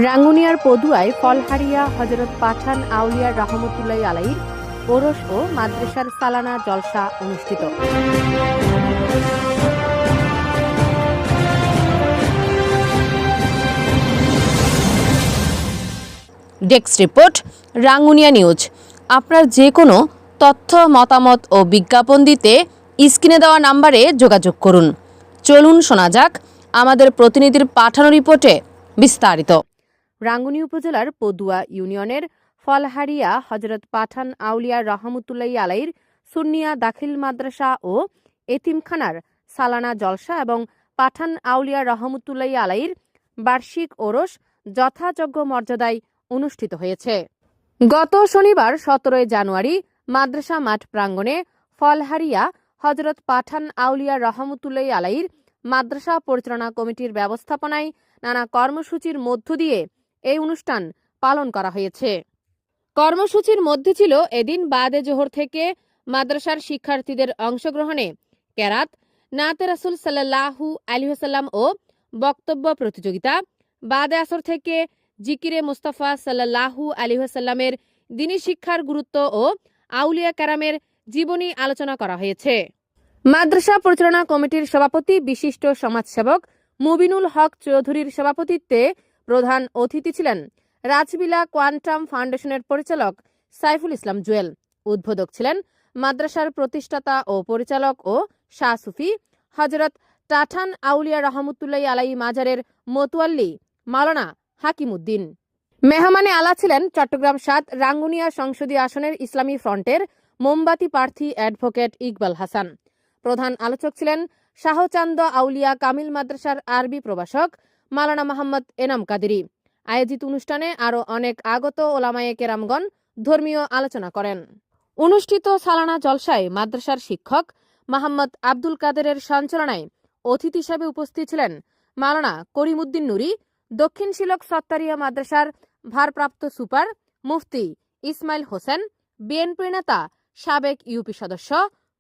রাঙ্গুনিয়ার পদুয়ায় ফলহারিয়া হযরত পাঠান আউলিয়া রহমতুল্লাহ আলাইহির ওরস ও মাদ্রাসার সালানা জলসা অনুষ্ঠিত। Desk report, Rangunia news. আপনার যে কোনো তথ্য, মতামত ও বিজ্ঞাপন দিতে স্ক্রিনে দেওয়া নাম্বারে যোগাযোগ করুন। চলুন শোনা যাক আমাদের প্রতিনিধির পাঠানো রিপোর্টে বিস্তারিত। রাঙ্গুনিয়া উপজেলার পদুয়া ইউনিয়নের ফলহারিয়া হযরত পাঠান আউলিয়া রহমতুল্লাহ আলাইহির সুন্নিয়া দাখিল মাদ্রাসা ও এতিমখানার সালানা জলসা এবং পাঠান আউলিয়া রহমতুল্লাহ আলাইহির বার্ষিক ওরস যথাযোগ্য মর্যাদায় অনুষ্ঠিত হয়েছে। গত শনিবার 17 জানুয়ারি মাদ্রাসা মাঠ প্রাঙ্গণে ফলহারিয়া হযরত পাঠান আউলিয়া রহমতুল্লাহ আলাইহির মাদ্রাসা পরিচালনা কমিটির ব্যবস্থাপনায় নানা কর্মসূচির মধ্য দিয়ে এই অনুষ্ঠান পালন করা হয়েছে। কর্মসূচির মধ্যে ছিল এদিন বাদে জোহর থেকে মাদ্রাসার শিক্ষার্থীদের অংশগ্রহণে কেরাত, নাতে রাসূল সাল্লাল্লাহু আলাইহি ওয়াসাল্লাম ও বক্তব্য প্রতিযোগিতা, বাদে আসর থেকে জিকিরে মুস্তাফা সাল্লাল্লাহু আলাইহি ওয়াসাল্লামের দ্বীনি শিক্ষার গুরুত্ব ও আউলিয়া কেরামের জীবনী আলোচনা করা হয়েছে। মাদ্রাসা পরিচালনা কমিটির সভাপতি বিশিষ্ট সমাজসেবক মুবিনুল হক চৌধুরীর সভাপতিত্বে প্রধান অতিথি ছিলেন রাজবিলা কোয়ান্টাম ফাউন্ডেশনের পরিচালক সাইফুল ইসলাম জুয়েল। উদ্বোধক ছিলেন মাদ্রাসার প্রতিষ্ঠাতা ও পরিচালক ও শাহ সুফি হযরত পাঠান আউলিয়া রহমতুল্লাহ আলাইহি মাজারের মোতওয়াল্লি মাওলানা হাকিমউদ্দিন। মেহমানে আলা ছিলেন চট্টগ্রাম ৭ রাঙ্গুনিয়া সংসদীয় আসনের ইসলামী ফ্রন্টের মোমবাতি প্রার্থী অ্যাডভোকেট ইকবাল হাসান। প্রধান আলোচক ছিলেন শাহচান্দ আউলিয়া কামিল মাদ্রাসার আরবি প্রভাষক মাওলানা মোহাম্মদ এনাম কাদেরী। আয়োজিত অনুষ্ঠানে আরও অনেক আগত ওলামায়ে কেরামগণ ধর্মীয় আলোচনা করেন। অনুষ্ঠিত সালানা জলসায় মাদ্রাসার শিক্ষক মোহাম্মদ আব্দুল কাদেরের সঞ্চালনায় অতিথি হিসেবে উপস্থিত ছিলেন মাওলানা করিমউদ্দিন নুরী, দক্ষিণ শিলক সত্তারিয়া মাদ্রাসার ভারপ্রাপ্ত সুপার মুফতি ইসমাইল হোসেন, বিএনপি নেতা সাবেক ইউপি সদস্য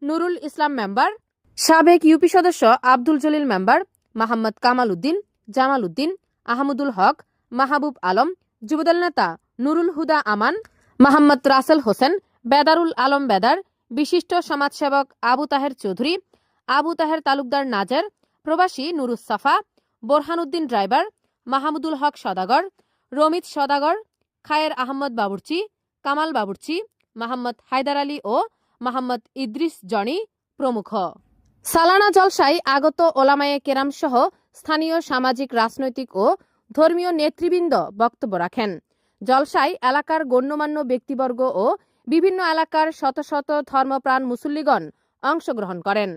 নুরুল ইসলাম মেম্বার, সাবেক ইউপি সদস্য আব্দুল জলিল মেম্বার, মোহাম্মদ কামাল উদ্দিন, জামাল উদ্দিন, আহমদুল হক, মাহবুব আলম, যুবদল নেতা নুরুল হুদা আমান, মোহাম্মদ রাসেল হোসেন, বেদারুল আলম বেদার, বিশিষ্ট সমাজসেবক আবু তাহের চৌধুরী, আবু তাহের তালুকদার নাজের, প্রবাসী নুরুস সাফা, বোরহানউদ্দিন ড্রাইভার, মাহমুদুল হক সদাগর, রমিত সদাগর, খায়ের আহমদ বাবুর্চি, কামাল বাবুর্চি, মোহাম্মদ হায়দার আলী ও মোহাম্মদ ইদ্রিস জনি প্রমুখ। সালানা জলসায় আগত ওলামায়ে কেরাম সহ স্থানীয় সামাজিক, রাজনৈতিক ও ধর্মীয় নেতৃবৃন্দ বক্তব্য রাখেন। জলসায় এলাকার গণ্যমান্য ব্যক্তিবর্গ ও বিভিন্ন এলাকার শত শত ধর্মপ্রাণ মুসল্লিগণ অংশগ্রহণ করেন।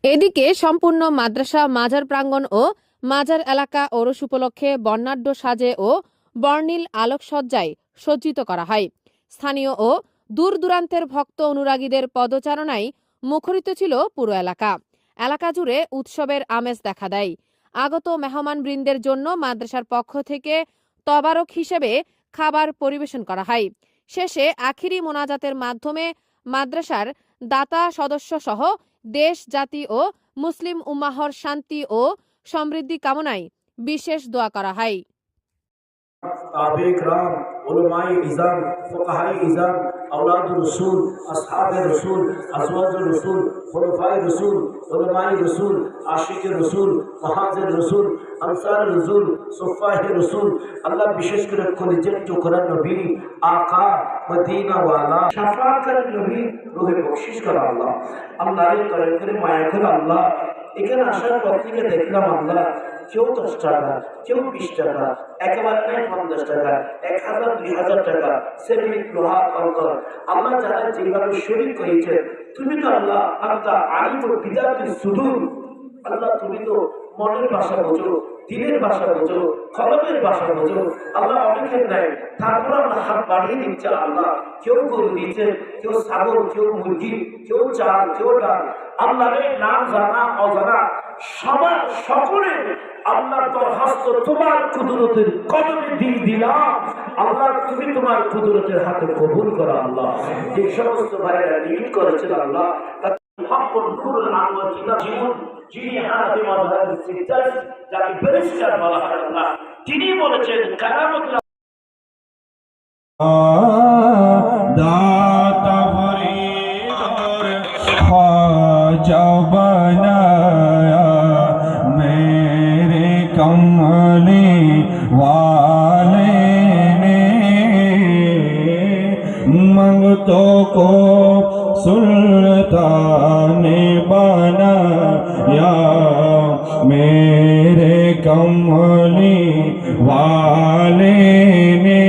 এদিকে সম্পূর্ণ মাদ্রাসা মাজার প্রাঙ্গণ ও মাজার এলাকা ওরস উপলক্ষে বর্ণাঢ্য সাজে ও বর্ণিল আলোকসজ্জায় সজ্জিত করা হয়। স্থানীয় ও দূর দূরান্তের ভক্ত অনুরাগীদের পদচারণায় মুখরিত ছিল পুরো এলাকা। এলাকা জুড়ে উৎসবের আমেজ দেখা দেয়। আগত মেহমানবৃন্দের জন্য মাদ্রাসার পক্ষ থেকে তবারক হিসেবে খাবার পরিবেশন করা হয়। শেষে আখিরি মোনাজাতের মাধ্যমে মাদ্রাসার দাতা সদস্য সহ দেশ, জাতি ও মুসলিম উম্মাহর শান্তি ও সমৃদ্ধি কামনায় বিশেষ দোয়া করা হয়। ताबे कराम, उलमाए इज़ाम, फुक़हाए इज़ाम, औलाद रसूल, असहाबे रसूल, अज़वाज रसूल, खुलफाए रसूल, उलमाए रसूल, आशिक रसूल, मुहाजिर रसूल, अंसार रसूल, सुफ़ाहे रसूल, अल्लाह विशेष कर कलिजत टुकरा नबी आका मदीना वाला शफाअत कर नबी रूहे बख्शिश कर अल्लाह अल्लाह रे करे माया कर अल्लाह। এখানে আসার পর থেকে দেখলাম আল্লাহ, কেউ 10 টাকা, কেউ 20 টাকা, একেবারে নাই 50 টাকা, 1000, 2000 টাকা, সেমিক লোহা কঙ্কর আল্লাহ যারা যেভাবে শরীক হয়েছে, তুমি তো আল্লাহ আল্লাহ আলিমুল বিদাতুস সুদূর, আল্লাহ তুমি তো মনের ভাষা বোঝো, দিলের ভাষা বোঝো, কলমের ভাষা বোঝো আল্লাহ। অনেকের নেয় তারপর আল্লাহ হাত বাড়িয়ে দিচ্ছে আল্লাহ, কেউ গরু দিচ্ছে, কেউ ছাগল, কেউ মুরগি, কেউ চাল, কেউ ডাল, আল্লাহর নাম জানা অজানা সবার সকলে আল্লাহর দরখাস্ত তোমার কুদরতের কদমে দিয়ে দিলাম আল্লাহ, তুমি তোমার কুদরতের হাতে কবুল করো আল্লাহ। যে সমস্ত ভাইরা নিয়ত করেছেন আল্লাহ, হাক্কুন নূরুল আনওয়ার কিতাব জীবন যিনি হানাফি মাযহাবের সিদ্ধান্ত যাকে ব্যারিস্টার বলা হয় আল্লাহ, তিনি বলেছেন কারামতুল दाता फरीद और ख्वाजा बनाया मेरे कमली वाले ने मंगतों को सुल्तान बनाया मेरे कमली वाले ने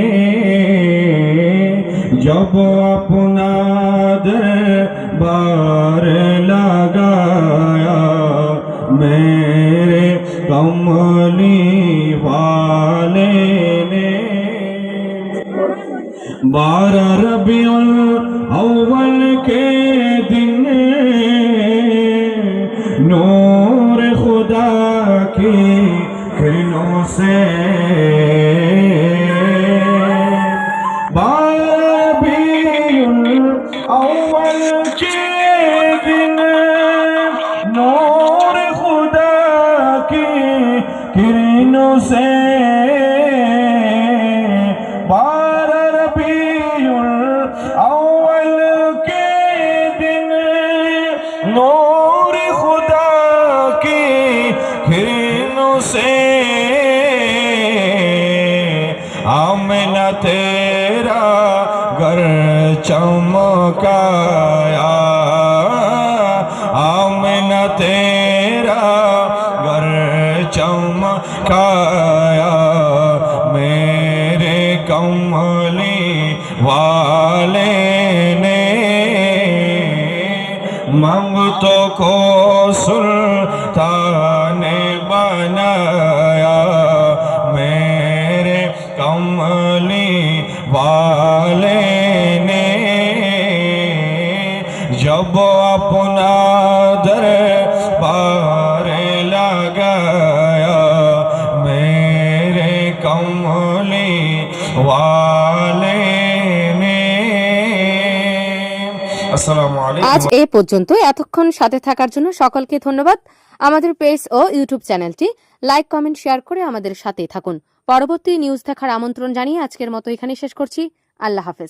जब अपना दरबार लगाया मेरे कमली वाले ने 12 रबीउल अव्वल के दिन नूर खुदा की किरणों से अव्वल के दिन नूर खुदा की किरणों से 12 रबीउल अव्वल के दिन नूर खुदा की किरणों से आमना तेरा घर चमकाया आमना तेरा घर चमकाया मेरे कमली वाले ने मंगतों को सुल्तान बनाया मेरे कमली वाले ने जब अपना दरबार लगाया मेरे कमली वाले ने আসসালামু আলাইকুম। আজ এ পর্যন্ত। এতক্ষণ সাথে থাকার জন্য সকলকে ধন্যবাদ। আমাদের পেজ ও ইউটিউব চ্যানেলটি লাইক, কমেন্ট, শেয়ার করে আমাদের সাথেই থাকুন। পরবর্তী নিউজ দেখার আমন্ত্রণ জানিয়ে আজকের মতো এখানেই শেষ করছি। আল্লাহ হাফেজ।